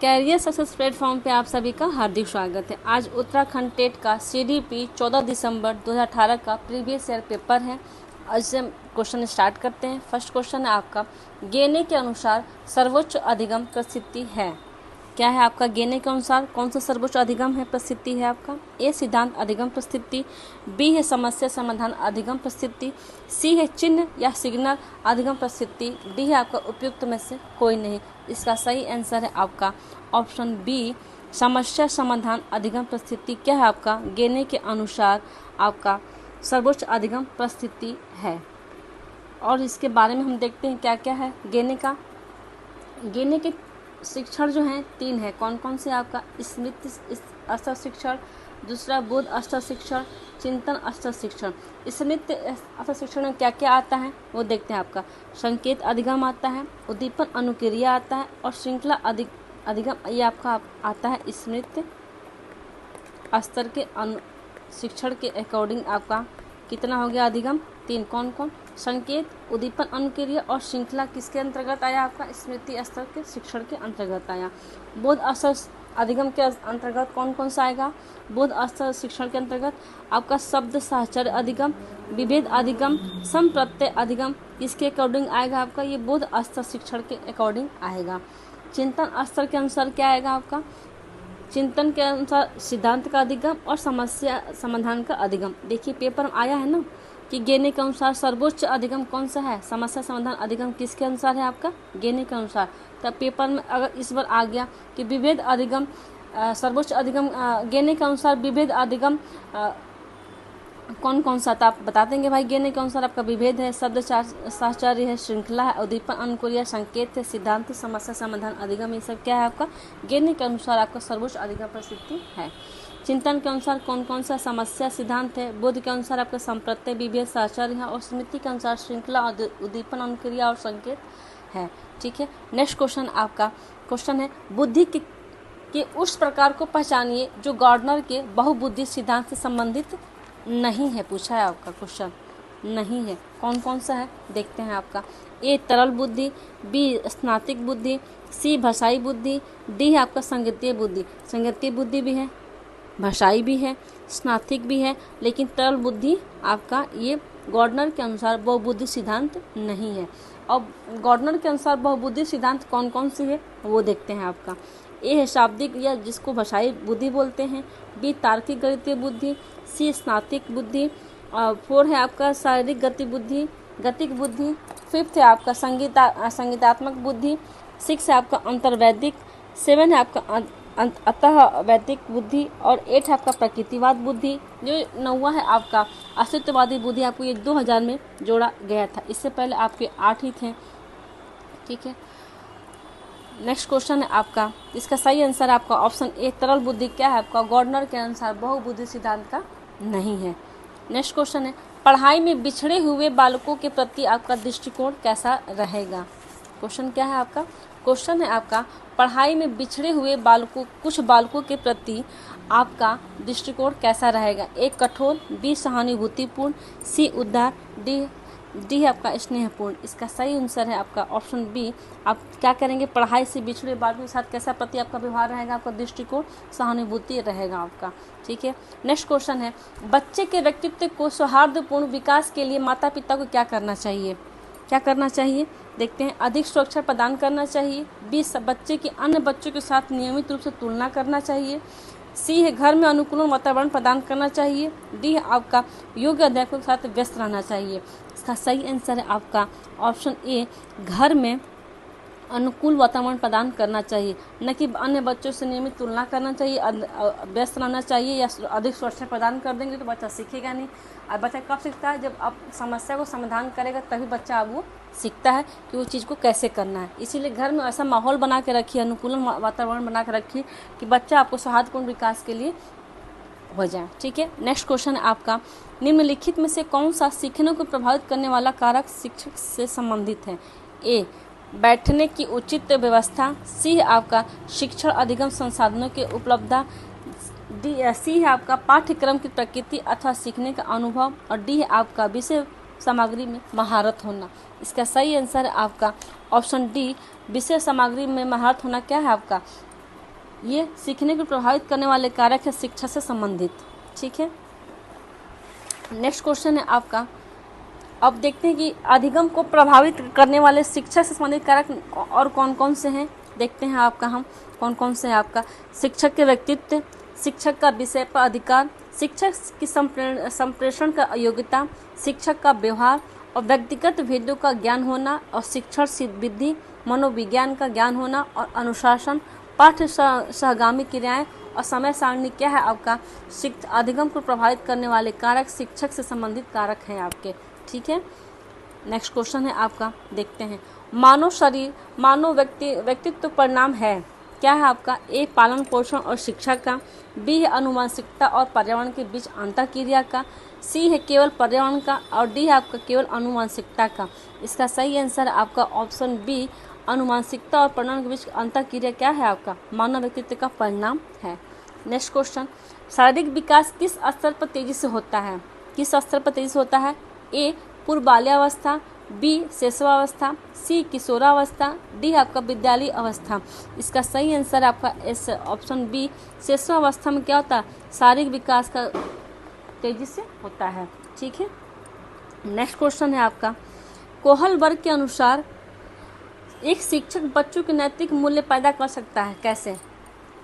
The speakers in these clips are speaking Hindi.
कैरियर सक्सेस प्लेटफॉर्म पे आप सभी का हार्दिक स्वागत है। आज उत्तराखंड टेट का CDP 14 दिसंबर 2018 का प्रीवियस ईयर पेपर है। आज से क्वेश्चन स्टार्ट करते हैं। फर्स्ट क्वेश्चन है आपका, गेने के अनुसार सर्वोच्च अधिगम प्रसिद्धि है। क्या है आपका? गेने के अनुसार कौन सा सर्वोच्च अधिगम है, प्रसिद्धि है आपका? ए सिद्धांत अधिगम प्रसिद्धि, बी है समस्या समाधान अधिगम प्रसिद्धि, सी है चिन्ह या सिग्नल अधिगम प्रसिद्धि, डी है आपका उपयुक्त में से कोई नहीं। इसका सही आंसर है आपका ऑप्शन बी, समस्या समाधान अधिगम प्रसिद्धि। क्या है आपका? गेने के अनुसार आपका सर्वोच्च अधिगम प्रसिद्धि है। और इसके बारे में हम देखते हैं क्या क्या है गेने का। गेने के शिक्षण जो हैं 3 है। कौन कौन से? आपका स्मृति स्तर शिक्षण, दूसरा बोध स्तर शिक्षण, चिंतन स्तर शिक्षण। स्मृति स्तर शिक्षण में क्या क्या आता है वो देखते हैं। आपका संकेत अधिगम आता है, उद्दीपन अनुक्रिया आता है और श्रृंखला अधिगम ये आपका आता है स्मृति स्तर के शिक्षण के अकॉर्डिंग। आपका कितना हो गया अधिगम? 3। कौन कौन? संकेत, उद्दीपन अनुक्रिया और श्रृंखला किसके अंतर्गत आया? आपका स्मृति स्तर के शिक्षण के अंतर्गत आया। बोध स्तर अधिगम के अंतर्गत कौन कौन सा आएगा? बोध स्तर शिक्षण के अंतर्गत आपका शब्द साहचर्य अधिगम, विभेद अधिगम, संप्रत्यय अधिगम किसके अकॉर्डिंग आएगा? आपका ये बोध स्तर शिक्षण के अकॉर्डिंग आएगा। चिंतन स्तर के अनुसार क्या आएगा? आपका चिंतन के अनुसार सिद्धांत का अधिगम और समस्या समाधान का अधिगम। देखिए पेपर में आया है ना कि गेने के अनुसार सर्वोच्च अधिगम कौन सा है? समस्या समाधान अधिगम किसके अनुसार है? आपका गेने के अनुसार। तब पेपर में अगर इस बार आ गया कि विभेद अधिगम सर्वोच्च अधिगम गेने के अनुसार विभेद अधिगम कौन कौन सा? तो आप बता देंगे भाई गेने के अनुसार आपका विभेद है, शब्द साहचर्य है, श्रृंखला है, उद्दीपन अनुक्रिया, संकेत है, सिद्धांत, समस्या समाधान अधिगम। ये सब क्या है आपका गेने के अनुसार आपका सर्वोच्च अधिगम प्रसिद्धि है। चिंतन के अनुसार कौन कौन सा? समस्या सिद्धांत है। बोध के अनुसार आपका संप्रत्यय, विभेद, साहचर्य है और स्मृति के अनुसार श्रृंखला, उद्दीपन अनुक्रिया और संकेत है। ठीक है। नेक्स्ट क्वेश्चन आपका क्वेश्चन है, बुद्धि के उस प्रकार को पहचानिए जो गार्डनर के बहुबुद्धि सिद्धांत से संबंधित नहीं है। पूछा है आपका क्वेश्चन, नहीं है। कौन कौन सा है देखते हैं आपका। ए तरल बुद्धि, बी स्नातिक बुद्धि, सी भाषाई बुद्धि, डी है आपका संगीतीय बुद्धि। संगीतीय बुद्धि भी है, भाषाई भी है, स्नातिक भी है, लेकिन तरल बुद्धि आपका ये गार्डनर के अनुसार बहुबुद्धि सिद्धांत नहीं है। अब गार्डनर के अनुसार बहुबुद्धि सिद्धांत कौन कौन सी है वो देखते हैं आपका। ए है शाब्दिक या जिसको भाषाई बुद्धि बोलते हैं, बी तार्किक गणितीय बुद्धि, सी स्नातिक बुद्धि, 4 है आपका शारीरिक गतिक बुद्धि, 5th है आपका संगीतात्मक बुद्धि, 6 है आपका अंतर्वैदिक, 7 है आपका अतः वैदिक बुद्धि और 8 है आपका प्रकृतिवाद बुद्धि। जो 9वां है आपका अस्तित्ववादी बुद्धि। आपको ये 2000 में जोड़ा गया था, इससे पहले आपके 8 ही थे। ठीक है। नेक्स्ट क्वेश्चन है आपका, इसका सही आंसर आपका ऑप्शन ए तरल बुद्धि क्या है आपका गार्डनर के अनुसार बहुबुद्धि सिद्धांत का नहीं है। नेक्स्ट क्वेश्चन है, पढ़ाई में बिछड़े हुए बालकों के प्रति आपका दृष्टिकोण कैसा रहेगा। क्वेश्चन क्या है आपका? क्वेश्चन है आपका, पढ़ाई में बिछड़े हुए कुछ बालकों के प्रति आपका दृष्टिकोण कैसा रहेगा। ए कठोर, बी सहानुभूतिपूर्ण, सी उदार, डी है आपका स्नेहपूर्ण। इसका सही आंसर है आपका ऑप्शन बी। आप क्या करेंगे? पढ़ाई से बिछड़े बालकों के साथ कैसा प्रति आपका व्यवहार रहेगा? आपका दृष्टिकोण सहानुभूति रहेगा आपका। ठीक है। नेक्स्ट क्वेश्चन है, बच्चे के व्यक्तित्व को सौहार्दपूर्ण विकास के लिए माता पिता को क्या करना चाहिए? क्या करना चाहिए देखते हैं। अधिक सुरक्षा प्रदान करना चाहिए, बी बच्चे की अन्य बच्चों के साथ नियमित रूप से तुलना करना चाहिए, सी है घर में अनुकूल वातावरण प्रदान करना चाहिए, डी है आपका योग्य अध्यापकों के साथ व्यस्त रहना चाहिए। इसका सही आंसर है आपका ऑप्शन ए, घर में अनुकूल वातावरण प्रदान करना चाहिए, न कि अन्य बच्चों से नियमित तुलना करना चाहिए, व्यस्त रहना चाहिए या अधिक सुरक्षा प्रदान कर देंगे तो बच्चा सीखेगा नहीं। और बच्चा कब सीखता है? जब आप समस्या को समाधान करेगा तभी बच्चा अब वो सीखता है कि वो चीज़ को कैसे करना है। इसीलिए घर में ऐसा माहौल बना के रखिए, अनुकूलन वातावरण बना के रखिए कि बच्चा आपको सौहार्दपूर्ण विकास के लिए हो जाए। ठीक है। नेक्स्ट क्वेश्चन है आपका, निम्नलिखित में से कौन सा सीखने को प्रभावित करने वाला कारक शिक्षक से संबंधित है। ए बैठने की उचित व्यवस्था, सी है आपका शिक्षण अधिगम संसाधनों की उपलब्धता, सी है आपका पाठ्यक्रम की प्रकृति अथवा सीखने का अनुभव और डी है आपका विषय सामग्री में महारत होना। इसका सही आंसर है आपका ऑप्शन डी, विषय सामग्री में महारत होना क्या है आपका ये सीखने को प्रभावित करने वाले कारक है शिक्षा से संबंधित। ठीक है, नेक्स्ट क्वेश्चन है आपका, अब देखते हैं कि अधिगम को प्रभावित करने वाले शिक्षा से संबंधित कारक और कौन कौन से हैं। देखते हैं आपका हम कौन कौन से हैं आपका। शिक्षक के व्यक्तित्व, शिक्षक का विषय पर अधिकार, शिक्षक की संप्रेषण का योग्यता, शिक्षक का व्यवहार और व्यक्तिगत भेदों का ज्ञान होना और शिक्षण सिद्धि, मनोविज्ञान का ज्ञान होना और अनुशासन, पाठ्य सहगामी क्रियाएं और समय सारणी क्या है आपका। अधिगम को प्रभावित करने वाले कारक शिक्षक से संबंधित कारक हैं आपके। ठीक है, नेक्स्ट क्वेश्चन है आपका, देखते हैं। मानव शरीर मानव व्यक्तित्व परिणाम है, क्या है आपका। ए पालन पोषण और शिक्षा का, बी है अनुवांशिकता और पर्यावरण के बीच अंतःक्रिया का, सी है केवल पर्यावरण का और डी है आपका केवल अनुवांशिकता का। इसका सही आंसर आपका ऑप्शन बी, अनुवांशिकता और पर्यावरण के बीच अंतःक्रिया क्या है आपका, मानव व्यक्तित्व का परिणाम है। नेक्स्ट क्वेश्चन, शारीरिक विकास किस स्तर पर तेजी से होता है, किस स्तर पर तेजी से होता है। ए पूर्व बाल्यावस्था, बी शैशवावस्था, सी किशोरावस्था, डी आपका विद्यालयी अवस्था। इसका सही आंसर आपका इस ऑप्शन बी, शैशवावस्था में क्या होता है, शारीरिक विकास का तेजी से होता है। ठीक है, नेक्स्ट क्वेश्चन है आपका, कोहल वर्ग के अनुसार एक शिक्षक बच्चों के नैतिक मूल्य पैदा कर सकता है, कैसे।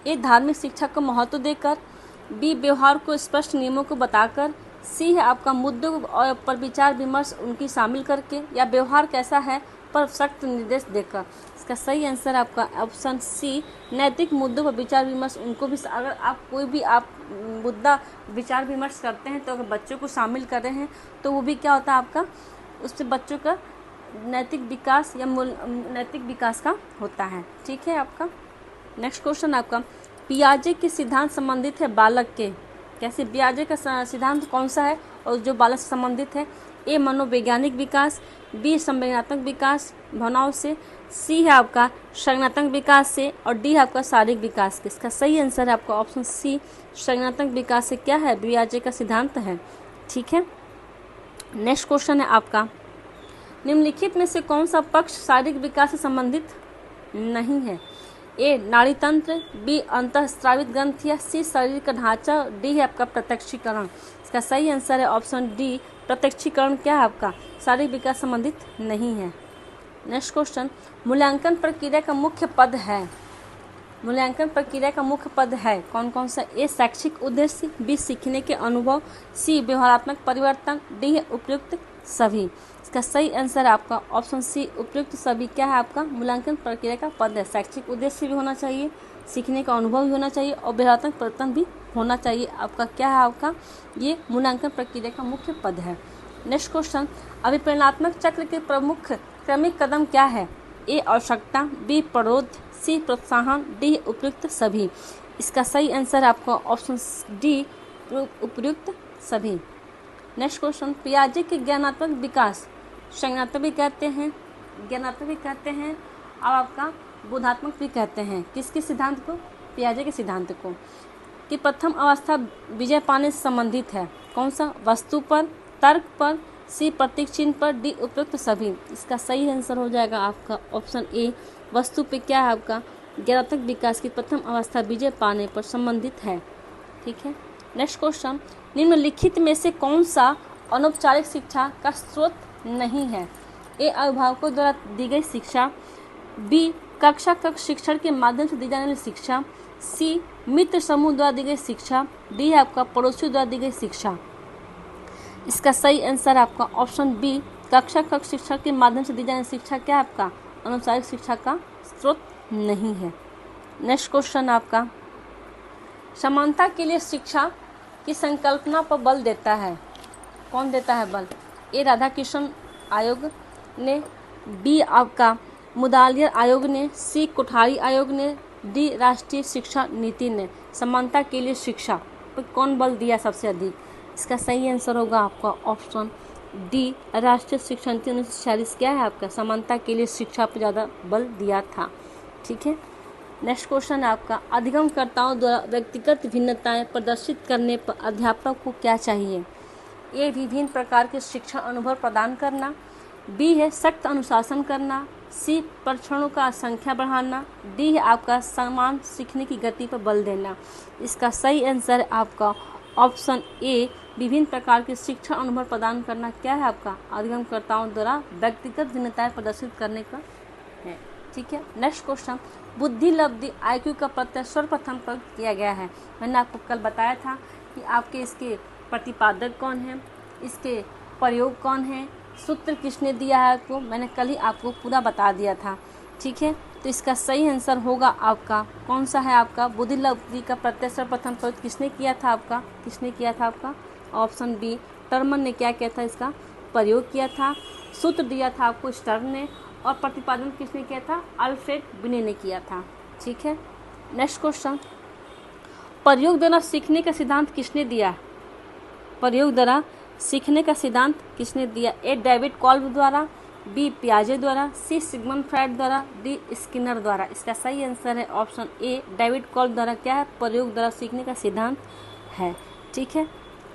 ए धार्मिक शिक्षा को महत्व देकर, बी व्यवहार को स्पष्ट नियमों को बताकर, सी है आपका मुद्दों पर विचार विमर्श उनकी शामिल करके, या व्यवहार कैसा है पर सख्त निर्देश देकर। इसका सही आंसर आपका ऑप्शन सी, नैतिक मुद्दों पर विचार विमर्श उनको भी, अगर आप कोई भी आप मुद्दा विचार विमर्श करते हैं तो अगर बच्चों को शामिल कर रहे हैं तो वो भी क्या होता है आपका, उससे बच्चों का नैतिक विकास या नैतिक विकास का होता है। ठीक है आपका, नेक्स्ट क्वेश्चन आपका, पियाजे के सिद्धांत संबंधित है बालक के, कैसे पियाजे का सिद्धांत कौन सा है और जो बालक से संबंधित है। ए मनोवैज्ञानिक विकास, बी संवेदनात्मक विकास भावनाओं से, सी है आपका संज्ञानात्मक विकास से और डी है आपका शारीरिक विकास के। इसका सही आंसर है आपका ऑप्शन सी, संज्ञानात्मक विकास से क्या है, पियाजे का सिद्धांत है। ठीक है, नेक्स्ट क्वेश्चन है आपका, निम्नलिखित में से कौन सा पक्ष शारीरिक विकास से संबंधित नहीं है। ए नाड़ी तंत्र, बी अंतःस्रावित ग्रंथियां, सी शरीर का ढांचा, डी है आपका प्रत्यक्षीकरण। इसका सही आंसर है ऑप्शन डी, प्रत्यक्षीकरण क्या है आपका शारीरिक विकास संबंधित नहीं है। नेक्स्ट क्वेश्चन, मूल्यांकन प्रक्रिया का मुख्य पद है, मूल्यांकन प्रक्रिया का मुख्य पद है कौन कौन सा। ए शैक्षिक उद्देश्य, बी सीखने के अनुभव, सी व्यवहारात्मक परिवर्तन, डी है उपयुक्त सभी। इसका सही आंसर आपका ऑप्शन सी, उपयुक्त सभी क्या है आपका मूल्यांकन प्रक्रिया का पद है। शैक्षिक उद्देश्य भी होना चाहिए, सीखने का अनुभव भी होना चाहिए और व्यवहारात्मक परिवर्तन भी होना चाहिए। आपका क्या है आपका ये मूल्यांकन प्रक्रिया का मुख्य पद है। नेक्स्ट क्वेश्चन, अभिप्रेरणात्मक चक्र के प्रमुख क्रमिक कदम क्या है। ए आवश्यकता, बी प्ररोध, सी प्रोत्साहन, डी उपयुक्त सभी। इसका सही आंसर आपका ऑप्शन डी, उपयुक्त सभी। नेक्स्ट क्वेश्चन, पियाजे के ज्ञानात्मक विकास संज्ञानात्मक भी कहते हैं, ज्ञानात्मक भी कहते हैं और आपका बोधात्मक भी कहते हैं। किसके सिद्धांत को, पियाजे के सिद्धांत को। कि प्रथम अवस्था विजय पाने से संबंधित है कौन सा, वस्तु पर, तर्क पर, सी प्रतीक चिन्ह पर, डी उपयुक्त सभी। इसका सही आंसर हो जाएगा आपका ऑप्शन ए, वस्तु पे क्या है आपका ज्ञानात्मक विकास की प्रथम अवस्था विजय पाने पर संबंधित है। ठीक है, नेक्स्ट क्वेश्चन, निम्नलिखित में से कौन सा अनौपचारिक शिक्षा का स्रोत नहीं है। ए अभिभावकों द्वारा दी गई शिक्षा, बी कक्षा कक्ष शिक्षण के माध्यम से दी जाने वाली शिक्षा, सी मित्र समूह द्वारा दी गई शिक्षा, डी है आपका पड़ोसियों द्वारा दी गई शिक्षा। इसका सही आंसर आपका ऑप्शन बी, कक्षा कक्ष शिक्षण के माध्यम से दी जाने वाली शिक्षा क्या है आपका अनौपचारिक शिक्षा का स्रोत नहीं है। नेक्स्ट क्वेश्चन आपका, समानता के लिए शिक्षा की संकल्पना पर बल देता है कौन देता है बल। ए राधाकृष्ण आयोग ने, बी आपका मुदालियर आयोग ने, सी कोठारी आयोग ने, डी राष्ट्रीय शिक्षा नीति ने। समानता के लिए शिक्षा पर कौन बल दिया सबसे अधिक। इसका सही आंसर होगा आपका ऑप्शन डी, राष्ट्रीय शिक्षा नीति 1946 क्या है आपका समानता के लिए शिक्षा पर ज़्यादा बल दिया था। ठीक है, नेक्स्ट क्वेश्चन है आपका, अधिगमकर्ताओं द्वारा व्यक्तिगत भिन्नताएं प्रदर्शित करने पर अध्यापक को क्या चाहिए। ए विभिन्न प्रकार के शिक्षण अनुभव प्रदान करना, बी है सख्त अनुशासन करना, सी परीक्षणों का संख्या बढ़ाना, डी है आपका समान सीखने की गति पर बल देना। इसका सही आंसर है आपका ऑप्शन ए, विभिन्न प्रकार के शिक्षण अनुभव प्रदान करना। क्या है आपका अधिगमकर्ताओं द्वारा व्यक्तिगत भिन्नताएं प्रदर्शित करने का है। ठीक है, नेक्स्ट क्वेश्चन, बुद्धि लब्धि IQ का प्रत्यय सर्वप्रथम प्रयुक्त किया गया है। मैंने आपको कल बताया था कि आपके इसके प्रतिपादक कौन है, इसके प्रयोग कौन है, सूत्र किसने दिया है आपको, मैंने कल ही आपको पूरा बता दिया था। ठीक है, तो इसका सही आंसर होगा आपका कौन सा है, आपका बुद्धि लब्धि का प्रत्यय सर्वप्रथम प्रयुक्त किसने किया था आपका ऑप्शन बी, टर्मन ने क्या किया था, इसका प्रयोग किया था। सूत्र दिया था आपको स्टर्न ने, और प्रतिपादन किसने किया था, अल्फ्रेड बिने ने किया था। ठीक है, नेक्स्ट क्वेश्चन, प्रयोग द्वारा सीखने का सिद्धांत किसने दिया, प्रयोग द्वारा सीखने का सिद्धांत किसने दिया, ए डेविड कॉल्ब द्वारा, बी पियाजे द्वारा, सी सिगमंड फ्राइड द्वारा, डी स्किनर द्वारा। इसका सही आंसर है ऑप्शन ए, डेविड कॉल्ब द्वारा क्या है, प्रयोग द्वारा सीखने का सिद्धांत है। ठीक है,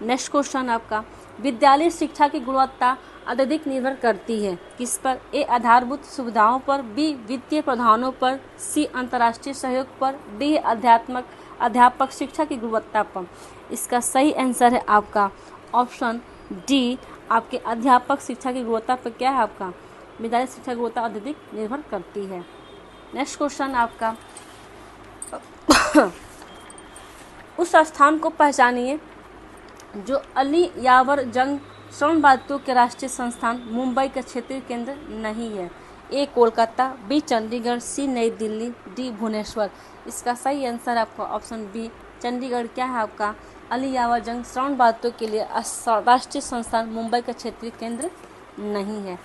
नेक्स्ट क्वेश्चन आपका, विद्यालय शिक्षा की गुणवत्ता अत्यधिक निर्भर करती है किस पर, ए आधारभूत सुविधाओं पर, बी वित्तीय प्रावधानों पर, सी अंतर्राष्ट्रीय सहयोग पर, डी अध्यापक शिक्षा की गुणवत्ता पर। इसका सही आंसर है आपका ऑप्शन डी, आपके अध्यापक शिक्षा की गुणवत्ता पर क्या है, आपका विद्यालय शिक्षा की गुणवत्ता अत्यधिक निर्भर करती है। नेक्स्ट क्वेश्चन आपका, उस स्थान को पहचानिए जो अली यावर जंग श्रवणवादियों के राष्ट्रीय संस्थान मुंबई का क्षेत्रीय केंद्र नहीं है, ए कोलकाता, बी चंडीगढ़, सी नई दिल्ली, डी भुवनेश्वर। इसका सही आंसर आपका ऑप्शन बी, चंडीगढ़ क्या है आपका अली यावर जंग श्रवणवादियों के लिए राष्ट्रीय संस्थान मुंबई का क्षेत्रीय केंद्र नहीं है।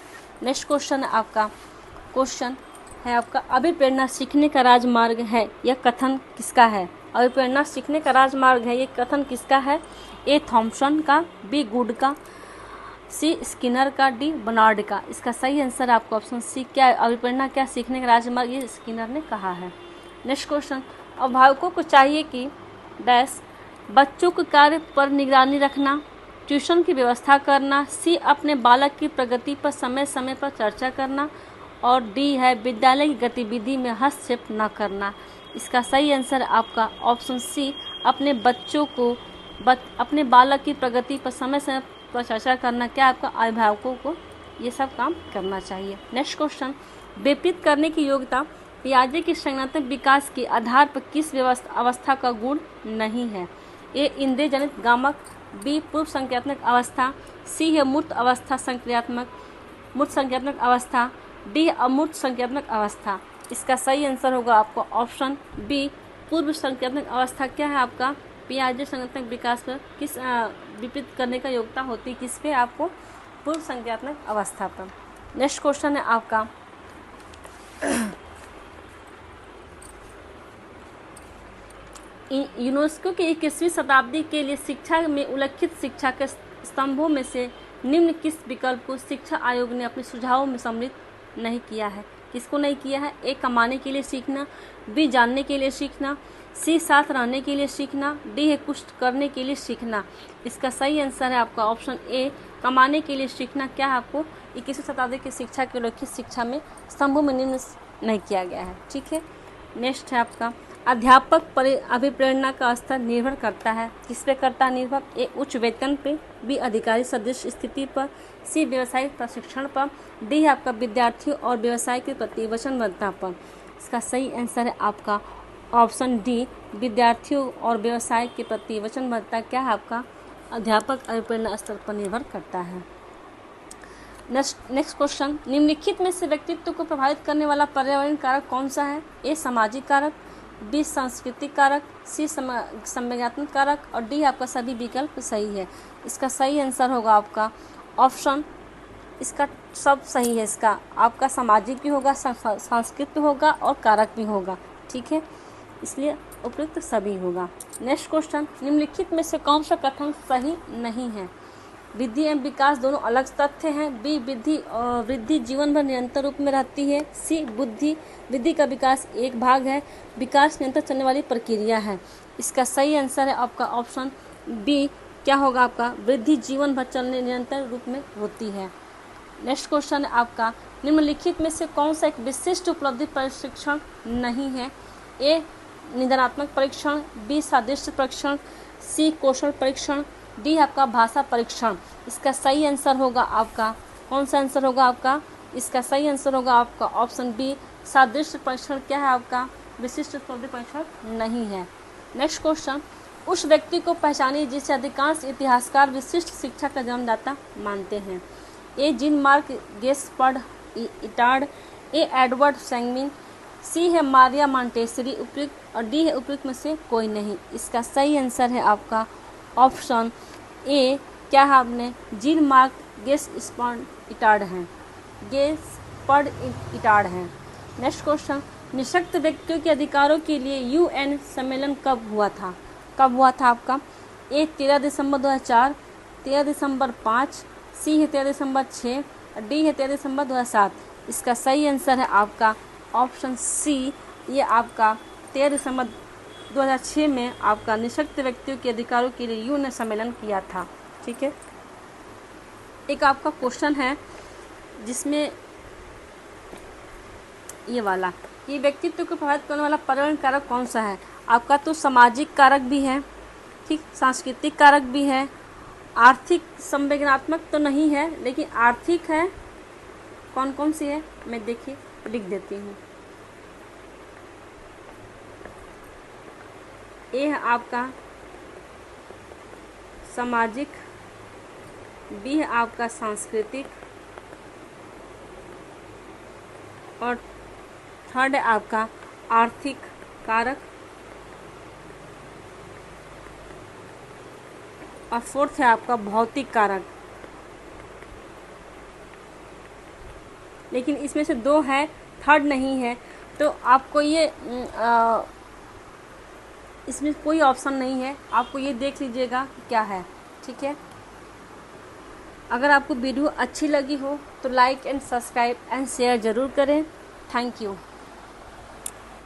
नेक्स्ट क्वेश्चन है आपका अभिप्रेरणा सीखने का राजमार्ग है, यह कथन किसका है, अभिप्रेरणा सीखने का राजमार्ग है, ये कथन किसका है, ए थॉम्सन का, बी गुड का, सी स्किनर का, डी बर्नार्ड का। इसका सही आंसर आपको ऑप्शन सी क्या है, अभिप्रेरणा क्या सीखने का राजमार्ग, ये स्किनर ने कहा है। नेक्स्ट क्वेश्चन, अभिभावकों को चाहिए कि डैश बच्चों के कार्य पर निगरानी रखना, ट्यूशन की व्यवस्था करना, सी अपने बालक की प्रगति पर समय समय पर चर्चा करना, और डी है विद्यालय की गतिविधि में हस्तक्षेप न करना। इसका सही आंसर आपका ऑप्शन सी, अपने बालक की प्रगति पर समय समय पर चर्चा करना। क्या आपका अभिभावकों को ये सब काम करना चाहिए। नेक्स्ट क्वेश्चन, विपरीत करने की योग्यता पियाजे के संज्ञानात्मक विकास के आधार पर किस अवस्था का गुण नहीं है, ए इंद्रिय जनित गामक, बी पूर्व संज्ञानात्मक अवस्था, सी है मूर्त संज्ञानात्मक अवस्था, डी अमूर्त संज्ञानात्मक अवस्था। इसका सही आंसर होगा आपको ऑप्शन बी, पूर्व संज्ञानात्मक अवस्था क्या है आपका पियाजे संज्ञानात्मक विकास पर किस विपरीत करने का योग्यता होती है, किस पे आपको पूर्व संज्ञानात्मक अवस्था पर। नेक्स्ट क्वेश्चन है आपका यूनेस्को की 21वीं शताब्दी के लिए शिक्षा में उल्लिखित शिक्षा के स्तंभों में से निम्न किस विकल्प को शिक्षा आयोग ने अपने सुझावों में सम्मिलित नहीं किया है, किसको नहीं किया है, ए कमाने के लिए सीखना, बी जानने के लिए सीखना, सी साथ रहने के लिए सीखना, डी है कुछ करने के लिए सीखना। इसका सही आंसर है आपका ऑप्शन ए, कमाने के लिए सीखना। क्या आपको 21वीं शताब्दी की शिक्षा के उल्लिखित शिक्षा में स्तंभों में निम्न नहीं किया गया है। ठीक है, नेक्स्ट है आपका अध्यापक पर अभिप्रेरणा का स्तर निर्भर करता है, किस पे करता है निर्भर, ए उच्च वेतन पे, बी अधिकारी सदृश स्थिति पर, सी व्यवसायिक प्रशिक्षण पर, डी है आपका विद्यार्थियों और व्यवसाय के प्रति वचनबद्धता पर। इसका सही आंसर है आपका ऑप्शन डी, विद्यार्थियों और व्यवसाय के प्रति वचनबद्धता क्या है आपका अध्यापक अभिप्रेरणा स्तर पर निर्भर करता है। नेक्स्ट क्वेश्चन, निम्नलिखित में से व्यक्तित्व को प्रभावित करने वाला पर्यावरण कारक कौन सा है, ए सामाजिक कारक, बी सांस्कृतिक कारक, सी संवेगात्मक कारक, और डी आपका सभी विकल्प सही है। इसका सही आंसर होगा आपका ऑप्शन, इसका सब सही है, इसका आपका सामाजिक भी होगा, सांस्कृतिक होगा और कारक भी होगा। ठीक है, इसलिए उपयुक्त सभी होगा। नेक्स्ट क्वेश्चन, निम्नलिखित में से कौन सा कथन सही नहीं है, वृद्धि एवं विकास दोनों अलग तथ्य हैं, बी वृद्धि जीवन भर निरंतर रूप में रहती है, सी वृद्धि का विकास एक भाग है, विकास निरंतर चलने वाली प्रक्रिया है। इसका सही आंसर है आपका ऑप्शन बी, क्या होगा आपका वृद्धि जीवन भर चलने निरंतर रूप में होती है। नेक्स्ट क्वेश्चन है आपका, निम्नलिखित में से कौन सा एक विशिष्ट उपलब्धि परीक्षण नहीं है? ए निदानात्मक परीक्षण, बी सादृश्य परीक्षण, सी कौशल परीक्षण, डी आपका भाषा परीक्षण। इसका सही आंसर होगा आपका, कौन सा आंसर होगा आपका? इसका सही आंसर होगा आपका ऑप्शन बी सादृश्य परीक्षण। क्या है आपका? विशिष्ट उपलब्धि परीक्षण नहीं है। नेक्स्ट क्वेश्चन, उस व्यक्ति को पहचानिए जिसे अधिकांश इतिहासकार विशिष्ट शिक्षा का जन्मदाता मानते हैं। ए जीन मार्क गेस्पर्ड इटार्ड, ए एडवर्ड सैंगमिन, सी है मारिया मॉन्टेसरी उपयुक्त, और डी है उपयुक्त में से कोई नहीं। इसका सही आंसर है आपका ऑप्शन ए, क्या है आपने? जीन मार्क गेस्पर्ड इटार्ड हैं, गेस्पर्ड इटार्ड हैं। नेक्स्ट क्वेश्चन, निःशक्त व्यक्तियों के अधिकारों के लिए यूएन सम्मेलन कब हुआ था? कब हुआ था आपका? ए 13 दिसंबर 2004, 13 दिसंबर 5, सी है 13 दिसंबर 6, डी है 13 दिसंबर 2007। इसका सही आंसर है आपका ऑप्शन सी, ये आपका 13 दिसंबर 2006 में आपका निःशक्त व्यक्तियों के अधिकारों के लिए यूएन ने सम्मेलन किया था। ठीक है, एक आपका क्वेश्चन है जिसमें ये वाला, ये व्यक्तित्व को प्रभावित करने वाला पर्यावरण कारक कौन सा है? आपका तो सामाजिक कारक भी है, ठीक, सांस्कृतिक कारक भी है, आर्थिक संवेदनात्मक तो नहीं है, लेकिन आर्थिक है। कौन कौन सी है मैं देखिए लिख देती हूँ। ए है आपका सामाजिक, बी है आपका सांस्कृतिक, और थर्ड है आपका आर्थिक कारक, और फोर्थ है आपका भौतिक कारक। लेकिन इसमें से दो है, थर्ड नहीं है, तो आपको ये इसमें कोई ऑप्शन नहीं है, आपको ये देख लीजिएगा क्या है। ठीक है, अगर आपको वीडियो अच्छी लगी हो तो like and subscribe and share ज़रूर करें। Thank you.